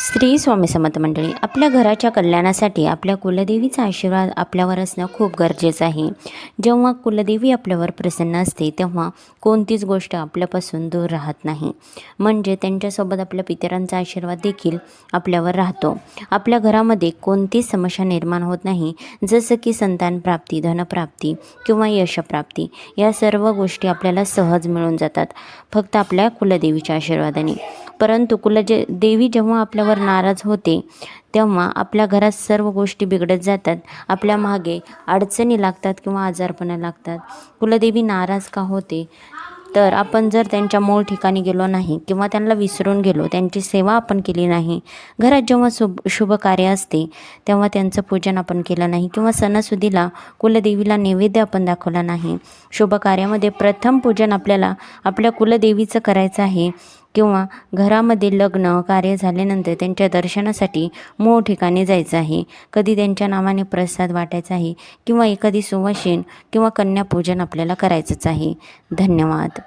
श्री स्वामी समर्थ मंडळी, आपल्या घराच्या कल्याणासाठी आपल्या कुलदेवीचा आशीर्वाद आपल्यावर असणं खूप गरजेचं आहे. जेव्हा कुलदेवी आपल्यावर प्रसन्न असते तेव्हा कोणतीच गोष्ट आपल्यापासून दूर राहत नाही. म्हणजे त्यांच्यासोबत आपल्या पितरांचा आशीर्वाद देखील आपल्यावर राहतो. आपल्या घरामध्ये कोणतीच समस्या निर्माण होत नाही, जसं की संतान प्राप्ती, धनप्राप्ती किंवा यशप्राप्ती. या सर्व गोष्टी आपल्याला सहज मिळून जातात फक्त आपल्या कुलदेवीच्या आशीर्वादाने. परंतु देवी जेव्हा आपल्यावर नाराज होते तेव्हा आपल्या घरात सर्व गोष्टी बिघडत जातात. आपल्या मागे अडचणी लागतात किंवा आजारपणा लागतात. कुलदेवी नाराज का होते तर आपण जर त्यांच्या मूळ ठिकाणी गेलो नाही किंवा त्यांना विसरून गेलो, त्यांची सेवा आपण केली नाही, घरात जेव्हा शुभ कार्य असते तेव्हा त्यांचं पूजन आपण केलं नाही किंवा सणासुदीला कुलदेवीला नैवेद्य आपण दाखवला नाही, शुभ कार्यामध्ये प्रथम पूजन आपल्याला आपल्या कुलदेवीचं करायचं आहे किंवा घरामध्ये लग्न कार्य झाल्यानंतर त्यांच्या दर्शनासाठी मूळ ठिकाणी जायचं आहे, कधी त्यांच्या नावाने प्रसाद वाटायचा आहे किंवा एखादी सुवासिनी किंवा कन्यापूजन आपल्याला करायचंच आहे. धन्यवाद.